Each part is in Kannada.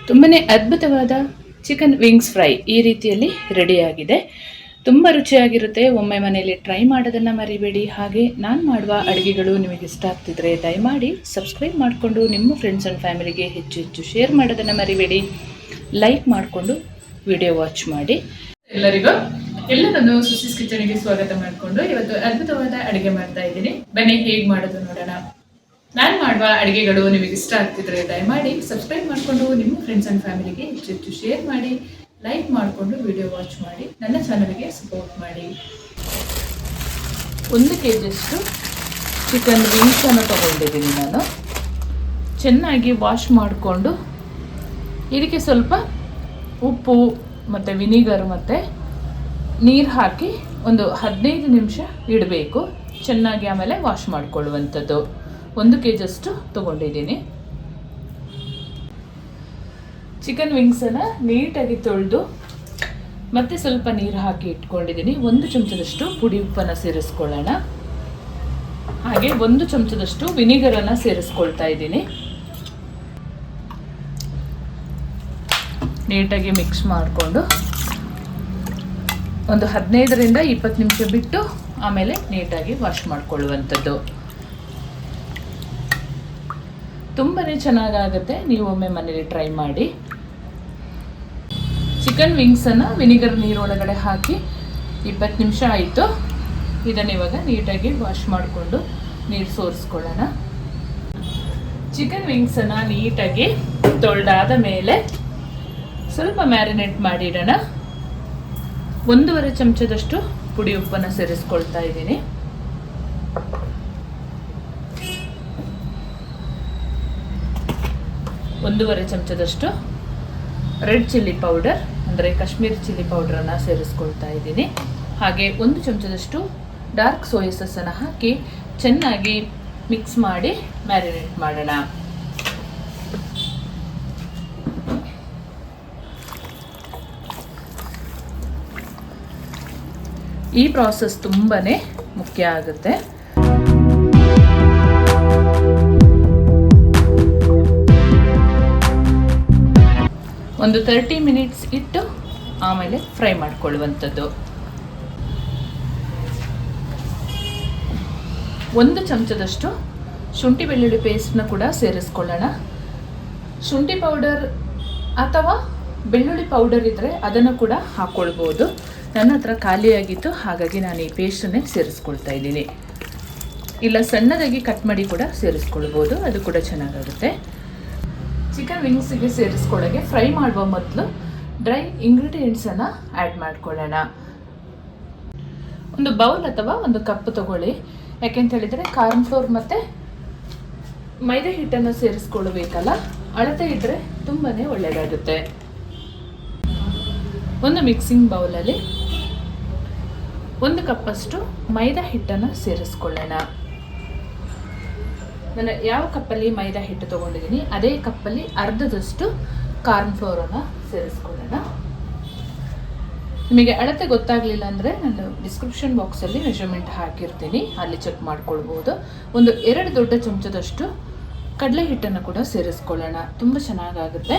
ತುಂಬಾ ಅದ್ಭುತವಾದ ಚಿಕನ್ ವಿಂಗ್ಸ್ ಫ್ರೈ ಈ ರೀತಿಯಲ್ಲಿ ರೆಡಿಯಾಗಿದೆ. ತುಂಬ ರುಚಿಯಾಗಿರುತ್ತೆ. ಒಮ್ಮೆ ಮನೆಯಲ್ಲಿ ಟ್ರೈ ಮಾಡೋದನ್ನು ಮರಿಬೇಡಿ. ಹಾಗೆ ನಾನು ಮಾಡುವ ಅಡುಗೆಗಳು ನಿಮಗೆ ಇಷ್ಟ ಆಗ್ತಿದ್ರೆ ದಯಮಾಡಿ ಸಬ್ಸ್ಕ್ರೈಬ್ ಮಾಡಿಕೊಂಡು ನಿಮ್ಮ ಫ್ರೆಂಡ್ಸ್ ಆ್ಯಂಡ್ ಫ್ಯಾಮಿಲಿಗೆ ಹೆಚ್ಚು ಹೆಚ್ಚು ಶೇರ್ ಮಾಡೋದನ್ನು ಮರಿಬೇಡಿ. ಲೈಕ್ ಮಾಡಿಕೊಂಡು ವಿಡಿಯೋ ವಾಚ್ ಮಾಡಿ. ಎಲ್ಲರನ್ನು ಸುಸಿಸ್ ಕಿಚನ್ಗೆ ಸ್ವಾಗತ ಮಾಡಿಕೊಂಡು ಇವತ್ತು ಅದ್ಭುತವಾದ ಅಡುಗೆ ಮಾಡ್ತಾ ಇದ್ದೀನಿ. ಬನ್ನಿ ಹೇಗೆ ಮಾಡೋದು ನೋಡೋಣ. ನಾನು ಮಾಡುವ ಅಡುಗೆಗಳು ನಿಮಗೆ ಇಷ್ಟ ಆಗ್ತಿದ್ರೆ ದಯಮಾಡಿ ಸಬ್ಸ್ಕ್ರೈಬ್ ಮಾಡಿಕೊಂಡು ನಿಮ್ಮ ಫ್ರೆಂಡ್ಸ್ ಆ್ಯಂಡ್ ಫ್ಯಾಮಿಲಿಗೆ ಹೆಚ್ಚು ಹೆಚ್ಚು ಶೇರ್ ಮಾಡಿ, ಲೈಕ್ ಮಾಡಿಕೊಂಡು ವಿಡಿಯೋ ವಾಚ್ ಮಾಡಿ, ನನ್ನ ಚಾನಲ್ಗೆ ಸಪೋರ್ಟ್ ಮಾಡಿ. 1 kgಷ್ಟು ಚಿಕನ್ ವಿಂಗ್ಸನ್ನು ತಗೊಂಡಿದ್ದೀನಿ. ನಾನು ಚೆನ್ನಾಗಿ ವಾಶ್ ಮಾಡಿಕೊಂಡು ಇದಕ್ಕೆ ಸ್ವಲ್ಪ ಉಪ್ಪು ಮತ್ತು ವಿನಿಗರ್ ಮತ್ತು ನೀರು ಹಾಕಿ ಒಂದು 15 ನಿಮಿಷ ಇಡಬೇಕು. ಚೆನ್ನಾಗಿ ಆಮೇಲೆ ವಾಶ್ ಮಾಡಿಕೊಳ್ಳುವಂಥದ್ದು. 1 kgಷ್ಟು ತೊಗೊಂಡಿದ್ದೀನಿ. ಚಿಕನ್ ವಿಂಗ್ಸನ್ನು ನೀಟಾಗಿ ತೊಳೆದು ಮತ್ತೆ ಸ್ವಲ್ಪ ನೀರು ಹಾಕಿ ಇಟ್ಕೊಂಡಿದ್ದೀನಿ. 1 ಚಮಚದಷ್ಟು ಪುಡಿ ಉಪ್ಪನ್ನು ಸೇರಿಸ್ಕೊಳ್ಳೋಣ. ಹಾಗೆ 1 ಚಮಚದಷ್ಟು ವಿನಿಗರನ್ನು ಸೇರಿಸ್ಕೊಳ್ತಾ ಇದ್ದೀನಿ. ನೀಟಾಗಿ ಮಿಕ್ಸ್ ಮಾಡಿಕೊಂಡು ಒಂದು 15ರಿಂದ 20 ನಿಮಿಷ ಬಿಟ್ಟು ಆಮೇಲೆ ನೀಟಾಗಿ ವಾಶ್ ಮಾಡಿಕೊಳ್ಳುವಂಥದ್ದು. ತುಂಬಾ ಚೆನ್ನಾಗಾಗುತ್ತೆ. ನೀವು ಒಮ್ಮೆ ಮನೇಲಿ ಟ್ರೈ ಮಾಡಿ. ಚಿಕನ್ ವಿಂಗ್ಸನ್ನು ವಿನಿಗರ್ ನೀರೊಳಗಡೆ ಹಾಕಿ 20 ನಿಮಿಷ ಆಯಿತು. ಇದನ್ನು ಇವಾಗ ನೀಟಾಗಿ ವಾಶ್ ಮಾಡಿಕೊಂಡು ನೀರು ಸೋರಿಸ್ಕೊಳ್ಳೋಣ. ಚಿಕನ್ ವಿಂಗ್ಸನ್ನು ನೀಟಾಗಿ ತೊಳೆದಾದ ಮೇಲೆ ಸ್ವಲ್ಪ ಮ್ಯಾರಿನೇಟ್ ಮಾಡಿಡೋಣ. 1.5 ಚಮಚದಷ್ಟು ಪುಡಿ ಉಪ್ಪನ್ನು ಸೇರಿಸ್ಕೊಳ್ತಾ ಇದ್ದೀನಿ. ಒಂದೂವರೆ ಚಮಚದಷ್ಟು ರೆಡ್ ಚಿಲ್ಲಿ ಪೌಡರ್ ಅಂದರೆ ಕಾಶ್ಮೀರಿ ಚಿಲ್ಲಿ ಪೌಡರನ್ನು ಸೇರಿಸ್ಕೊಳ್ತಾ ಇದ್ದೀನಿ. ಹಾಗೆ 1 ಚಮಚದಷ್ಟು ಡಾರ್ಕ್ ಸೋಯಾ ಸಾಸನ್ನು ಹಾಕಿ ಚೆನ್ನಾಗಿ ಮಿಕ್ಸ್ ಮಾಡಿ ಮ್ಯಾರಿನೇಟ್ ಮಾಡೋಣ. ಈ ಪ್ರಾಸೆಸ್ ತುಂಬಾ ಮುಖ್ಯ ಆಗುತ್ತೆ. ಒಂದು 30 ಮಿನಿಟ್ಸ್ ಇಟ್ಟು ಆಮೇಲೆ ಫ್ರೈ ಮಾಡಿಕೊಳ್ಳುವಂಥದ್ದು. 1 ಚಮಚದಷ್ಟು ಶುಂಠಿ ಬೆಳ್ಳುಳ್ಳಿ ಪೇಸ್ಟ್ನ ಕೂಡ ಸೇರಿಸ್ಕೊಳ್ಳೋಣ. ಶುಂಠಿ ಪೌಡರ್ ಅಥವಾ ಬೆಳ್ಳುಳ್ಳಿ ಪೌಡರ್ ಇದ್ದರೆ ಅದನ್ನು ಕೂಡ ಹಾಕ್ಕೊಳ್ಬೋದು. ನನ್ನ ಹತ್ರ ಖಾಲಿಯಾಗಿತ್ತು, ಹಾಗಾಗಿ ನಾನು ಈ ಪೇಸ್ಟನ್ನೇ ಸೇರಿಸ್ಕೊಳ್ತಾ ಇದ್ದೀನಿ. ಇಲ್ಲ ಸಣ್ಣದಾಗಿ ಕಟ್ ಮಾಡಿ ಕೂಡ ಸೇರಿಸ್ಕೊಳ್ಬೋದು, ಅದು ಕೂಡ ಚೆನ್ನಾಗಾಗುತ್ತೆ. ಚಿಕನ್ ವಿಂಗ್ಸಿಗೆ ಸೇರಿಸ್ಕೊಳ್ಳೋಕ್ಕೆ ಫ್ರೈ ಮಾಡುವ ಮೊದಲು ಡ್ರೈ ಇಂಗ್ರೀಡಿಯೆಂಟ್ಸನ್ನು ಆ್ಯಡ್ ಮಾಡ್ಕೊಳ್ಳೋಣ. ಒಂದು ಬೌಲ್ ಅಥವಾ ಒಂದು ಕಪ್ ತಗೊಳ್ಳಿ. ಯಾಕೆಂತ ಹೇಳಿದರೆ ಕಾರ್ನ್ ಫ್ಲೋರ್ ಮತ್ತು ಮೈದಾ ಹಿಟ್ಟನ್ನು ಸೇರಿಸ್ಕೊಳ್ಬೇಕಲ್ಲ, ಅಳತೆ ಇದ್ದರೆ ತುಂಬಾ ಒಳ್ಳೆಯದಾಗುತ್ತೆ. ಒಂದು ಮಿಕ್ಸಿಂಗ್ ಬೌಲಲ್ಲಿ 1 ಕಪ್ಪಷ್ಟು ಮೈದಾ ಹಿಟ್ಟನ್ನು ಸೇರಿಸ್ಕೊಳ್ಳೋಣ. ನಾನು ಯಾವ ಕಪ್ಪಲ್ಲಿ ಮೈದಾ ಹಿಟ್ಟು ತೊಗೊಂಡಿದ್ದೀನಿ ಅದೇ ಕಪ್ಪಲ್ಲಿ ಅರ್ಧದಷ್ಟು ಕಾರ್ನ್ ಫ್ಲೋರನ್ನು ಸೇರಿಸ್ಕೊಳ್ಳೋಣ. ನಿಮಗೆ ಅಳತೆ ಗೊತ್ತಾಗಲಿಲ್ಲ ಅಂದರೆ ನಾನು ಡಿಸ್ಕ್ರಿಪ್ಷನ್ ಬಾಕ್ಸಲ್ಲಿ ಮೆಷರ್ಮೆಂಟ್ ಹಾಕಿರ್ತೀನಿ, ಅಲ್ಲಿ ಚೆಕ್ ಮಾಡ್ಕೊಳ್ಬೋದು. ಒಂದು 2 ದೊಡ್ಡ ಚಮಚದಷ್ಟು ಕಡಲೆ ಹಿಟ್ಟನ್ನು ಕೂಡ ಸೇರಿಸ್ಕೊಳ್ಳೋಣ. ತುಂಬ ಚೆನ್ನಾಗಾಗುತ್ತೆ.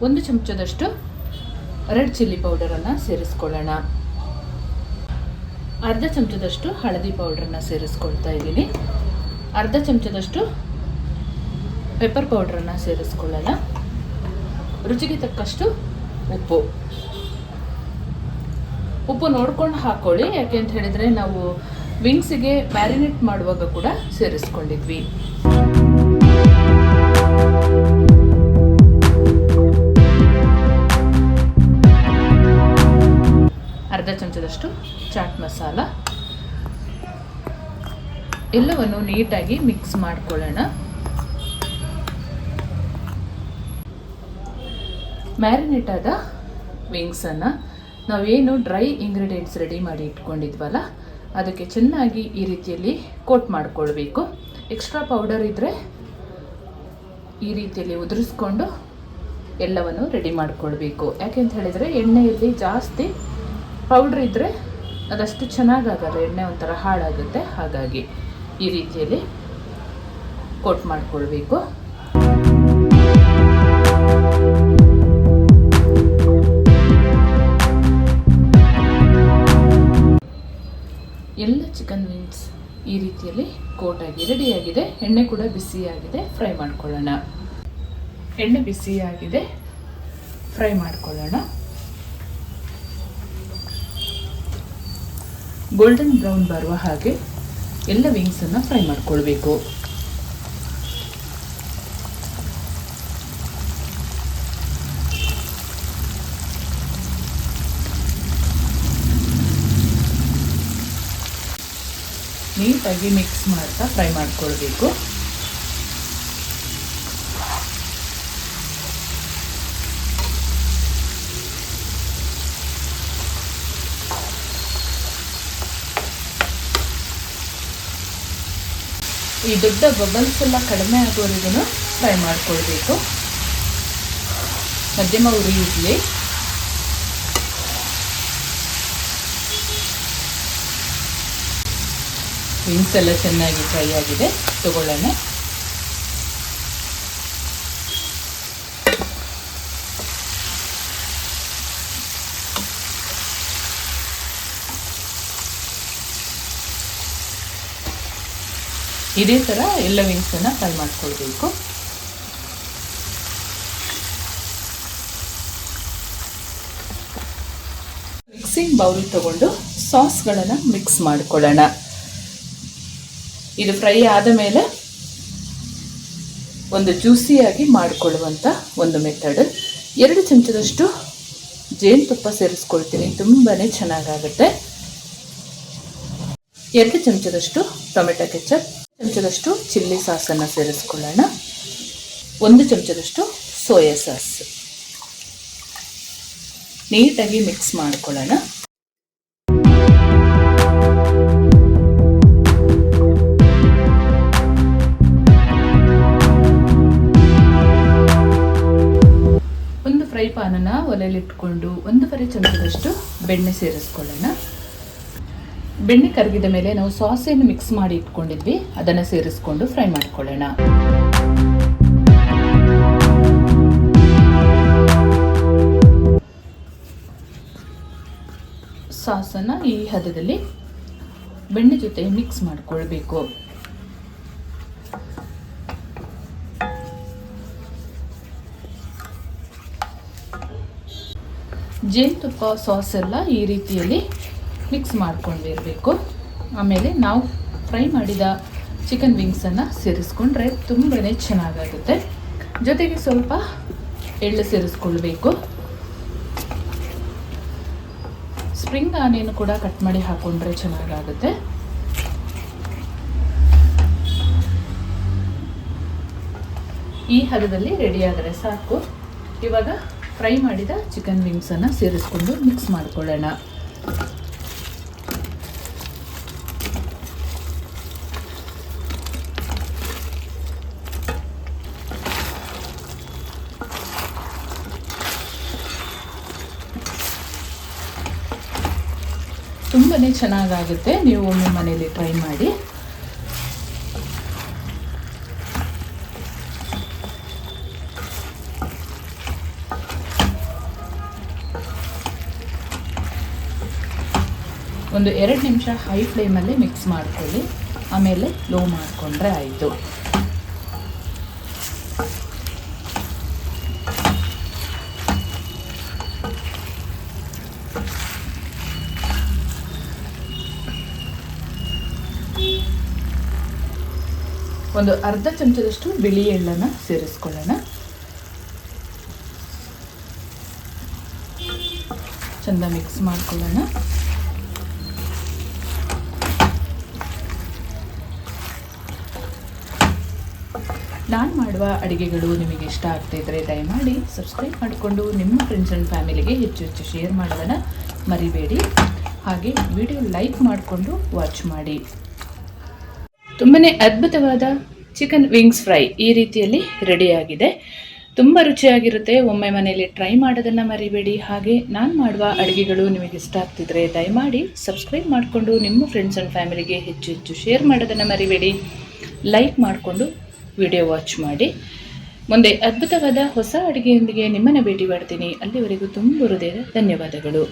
1 ಚಮಚದಷ್ಟು ರೆಡ್ ಚಿಲ್ಲಿ ಪೌಡರನ್ನು ಸೇರಿಸ್ಕೊಳ್ಳೋಣ. ಅರ್ಧ ಚಮಚದಷ್ಟು ಹಳದಿ ಪೌಡ್ರನ್ನು ಸೇರಿಸ್ಕೊಳ್ತಾ ಇದ್ದೀನಿ. ಅರ್ಧ ಚಮಚದಷ್ಟು ಪೆಪ್ಪರ್ ಪೌಡ್ರನ್ನು ಸೇರಿಸ್ಕೊಳ್ಳೋಣ. ರುಚಿಗೆ ತಕ್ಕಷ್ಟು ಉಪ್ಪು ನೋಡ್ಕೊಂಡು ಹಾಕ್ಕೊಳ್ಳಿ. ಯಾಕೆ ಅಂತ ಹೇಳಿದರೆ ನಾವು ವಿಂಗ್ಸಿಗೆ ಮ್ಯಾರಿನೇಟ್ ಮಾಡುವಾಗ ಕೂಡ ಸೇರಿಸ್ಕೊಂಡಿದ್ವಿ. ಅರ್ಧ ಚಮಚದಷ್ಟು ಚಾಟ್ ಮಸಾಲ. ಎಲ್ಲವನ್ನು ನೀಟಾಗಿ ಮಿಕ್ಸ್ ಮಾಡ್ಕೊಳ್ಳೋಣ. ಮ್ಯಾರಿನೇಟ್ ಆದ ವಿಂಗ್ಸನ್ನು ನಾವೇನು ಡ್ರೈ ಇಂಗ್ರೀಡಿಯೆಂಟ್ಸ್ ರೆಡಿ ಮಾಡಿ ಇಟ್ಕೊಂಡಿದ್ವಲ್ಲ ಅದಕ್ಕೆ ಚೆನ್ನಾಗಿ ಈ ರೀತಿಯಲ್ಲಿ ಕೋಟ್ ಮಾಡಿಕೊಳ್ಬೇಕು. ಎಕ್ಸ್ಟ್ರಾ ಪೌಡರ್ ಇದ್ದರೆ ಈ ರೀತಿಯಲ್ಲಿ ಉದುರಿಸ್ಕೊಂಡು ಎಲ್ಲವನ್ನು ರೆಡಿ ಮಾಡಿಕೊಳ್ಬೇಕು. ಯಾಕೆಂತ ಹೇಳಿದರೆ ಎಣ್ಣೆಯಲ್ಲಿ ಜಾಸ್ತಿ ಪೌಡ್ರ್ ಇದ್ದರೆ ಅದಷ್ಟು ಚೆನ್ನಾಗಾಗಲ್ಲ, ಎಣ್ಣೆ ಒಂಥರ ಹಾಳಾಗುತ್ತೆ. ಹಾಗಾಗಿ ಈ ರೀತಿಯಲ್ಲಿ ಕೋಟ್ ಮಾಡಿಕೊಳ್ಬೇಕು. ಚಿಕನ್ ವಿಂಗ್ಸ್ ಈ ರೀತಿಯಲ್ಲಿ ಕೋಟಾಗಿ ರೆಡಿಯಾಗಿದೆ. ಎಣ್ಣೆ ಕೂಡ ಬಿಸಿಯಾಗಿದೆ, ಫ್ರೈ ಮಾಡ್ಕೊಳ್ಳೋಣ. ಎಣ್ಣೆ ಬಿಸಿಯಾಗಿದೆ, ಫ್ರೈ ಮಾಡ್ಕೊಳ್ಳೋಣ. ಗೋಲ್ಡನ್ ಬ್ರೌನ್ ಬರುವ ಹಾಗೆ ಎಲ್ಲ ವಿಂಗ್ಸನ್ನು ಫ್ರೈ ಮಾಡ್ಕೊಳ್ಬೇಕು. ನೀಟಾಗಿ ಮಿಕ್ಸ್ ಮಾಡ್ತಾ ಫ್ರೈ ಮಾಡ್ಕೊಳ್ಬೇಕು. ಈ ದೊಡ್ಡ ಬಬಲ್ಸ್ ಎಲ್ಲ ಕಡಿಮೆ ಆಗೋವರೆಗೂ ಫ್ರೈ ಮಾಡ್ಕೊಳ್ಬೇಕು. ಮಧ್ಯಮ ಉರಿ ಇರಲಿ. ವಿಂಗ್ಸ್ ಎಲ್ಲ ಚೆನ್ನಾಗಿ ಫ್ರೈ ಆಗಿದೆ, ತಗೊಳ್ಳೋಣ. ಇದೇ ಥರ ಎಲ್ಲ ವಿಂಗ್ಸನ್ನು ಫ್ರೈ ಮಾಡ್ಕೊಳ್ಬೇಕು. ಮಿಕ್ಸಿಂಗ್ ಬೌಲ್ ತಗೊಂಡು ಸಾಸ್ಗಳನ್ನು ಮಿಕ್ಸ್ ಮಾಡ್ಕೊಳ್ಳೋಣ. ಇದು ಫ್ರೈ ಆದ ಮೇಲೆ ಒಂದು ಜ್ಯೂಸಿಯಾಗಿ ಮಾಡಿಕೊಳ್ಳುವಂಥ ಒಂದು ಮೆಥಡ್. 2 ಚಮಚದಷ್ಟು ಜೇನುತುಪ್ಪ ಸೇರಿಸ್ಕೊಳ್ತೀನಿ, ತುಂಬಾ ಚೆನ್ನಾಗಾಗುತ್ತೆ. 2 ಚಮಚದಷ್ಟು ಟೊಮೆಟೊ ಕೆಚಪ್, 1 ಚಮಚದಷ್ಟು ಚಿಲ್ಲಿ ಸಾಸನ್ನು ಸೇರಿಸ್ಕೊಳ್ಳೋಣ. 1 ಚಮಚದಷ್ಟು ಸೋಯಾ ಸಾಸ್. ನೀಟಾಗಿ ಮಿಕ್ಸ್ ಮಾಡ್ಕೊಳ್ಳೋಣ. ಫ್ರೈ ಪಾನನ್ನು ಒಲೆಯಲ್ಲಿಟ್ಕೊಂಡು 1/2 ಚಮಚದಷ್ಟು ಬೆಣ್ಣೆ ಸೇರಿಸ್ಕೊಳ್ಳೋಣ. ಬೆಣ್ಣೆ ಕರಗಿದ ಮೇಲೆ ನಾವು ಸಾಸನ್ನು ಮಿಕ್ಸ್ ಮಾಡಿ ಇಟ್ಕೊಂಡಿದ್ವಿ, ಅದನ್ನು ಸೇರಿಸ್ಕೊಂಡು ಫ್ರೈ ಮಾಡ್ಕೊಳ್ಳೋಣ. ಸಾಸನ್ನು ಈ ಹದದಲ್ಲಿ ಬೆಣ್ಣೆ ಜೊತೆ ಮಿಕ್ಸ್ ಮಾಡಿಕೊಳ್ಬೇಕು. ಜೇನುತುಪ್ಪ ಸಾಸ್ ಎಲ್ಲ ಈ ರೀತಿಯಲ್ಲಿ ಮಿಕ್ಸ್ ಮಾಡ್ಕೊಂಡಿರಬೇಕು. ಆಮೇಲೆ ನಾವು ಫ್ರೈ ಮಾಡಿದ ಚಿಕನ್ ವಿಂಗ್ಸನ್ನು ಸೇರಿಸ್ಕೊಂಡ್ರೆ ತುಂಬಾ ಚೆನ್ನಾಗಾಗುತ್ತೆ. ಜೊತೆಗೆ ಸ್ವಲ್ಪ ಎಳ್ಳು ಸೇರಿಸ್ಕೊಳ್ಬೇಕು. ಸ್ಪ್ರಿಂಗ್ ಆನಿಯನ್ ಕೂಡ ಕಟ್ ಮಾಡಿ ಹಾಕೊಂಡ್ರೆ ಚೆನ್ನಾಗಾಗುತ್ತೆ. ಈ ಹದದಲ್ಲಿ ರೆಡಿಯಾದರೆ ಸಾಕು. ಇವಾಗ ಫ್ರೈ ಮಾಡಿದ ಚಿಕನ್ ವಿಂಗ್ಸನ್ನು ಸೇರಿಸ್ಕೊಂಡು ಮಿಕ್ಸ್ ಮಾಡ್ಕೊಳ್ಳೋಣ. ತುಂಬಾ ಚೆನ್ನಾಗಾಗುತ್ತೆ. ನೀವು ಒಮ್ಮೆ ಮನೆಯಲ್ಲಿ ಟ್ರೈ ಮಾಡಿ. ಒಂದು 2 ನಿಮಿಷ ಹೈ ಫ್ಲೇಮಲ್ಲಿ ಮಿಕ್ಸ್ ಮಾಡ್ಕೊಳ್ಳಿ. ಆಮೇಲೆ ಲೋ ಮಾಡಿಕೊಂಡ್ರೆ ಆಯಿತು. ಒಂದು ಅರ್ಧ ಚಮಚದಷ್ಟು ಬಿಳಿ ಎಳ್ಳನ್ನು ಸೇರಿಸ್ಕೊಳ್ಳೋಣ. ಚೆಂದ ಮಿಕ್ಸ್ ಮಾಡ್ಕೊಳ್ಳೋಣ. ನಾನು ಮಾಡುವ ಅಡುಗೆಗಳು ನಿಮಗೆ ಇಷ್ಟ ಆಗ್ತಾಯಿದ್ರೆ ದಯಮಾಡಿ ಸಬ್ಸ್ಕ್ರೈಬ್ ಮಾಡಿಕೊಂಡು ನಿಮ್ಮ ಫ್ರೆಂಡ್ಸ್ ಆ್ಯಂಡ್ ಫ್ಯಾಮಿಲಿಗೆ ಹೆಚ್ಚು ಶೇರ್ ಮಾಡೋದನ್ನು ಮರಿಬೇಡಿ. ಹಾಗೆ ವಿಡಿಯೋ ಲೈಕ್ ಮಾಡಿಕೊಂಡು ವಾಚ್ ಮಾಡಿ. ತುಂಬಾ ಅದ್ಭುತವಾದ ಚಿಕನ್ ವಿಂಗ್ಸ್ ಫ್ರೈ ಈ ರೀತಿಯಲ್ಲಿ ರೆಡಿಯಾಗಿದೆ. ತುಂಬ ರುಚಿಯಾಗಿರುತ್ತೆ. ಒಮ್ಮೆ ಮನೆಯಲ್ಲಿ ಟ್ರೈ ಮಾಡೋದನ್ನು ಮರಿಬೇಡಿ. ಹಾಗೆ ನಾನು ಮಾಡುವ ಅಡುಗೆಗಳು ನಿಮಗೆ ಇಷ್ಟ ಆಗ್ತಿದ್ರೆ ದಯಮಾಡಿ ಸಬ್ಸ್ಕ್ರೈಬ್ ಮಾಡಿಕೊಂಡು ನಿಮ್ಮ ಫ್ರೆಂಡ್ಸ್ ಆ್ಯಂಡ್ ಫ್ಯಾಮಿಲಿಗೆ ಹೆಚ್ಚು ಶೇರ್ ಮಾಡೋದನ್ನು ಮರಿಬೇಡಿ. ಲೈಕ್ ಮಾಡಿಕೊಂಡು ವಿಡಿಯೋ ವಾಚ್ ಮಾಡಿ. ಮುಂದೆ ಅದ್ಭುತವಾದ ಹೊಸ ಅಡುಗೆಯೊಂದಿಗೆ ನಿಮ್ಮನ್ನು ಭೇಟಿ ಮಾಡ್ತೀನಿ. ಅಲ್ಲಿವರೆಗೂ ತುಂಬ ಹೃದಯದ ಧನ್ಯವಾದಗಳು.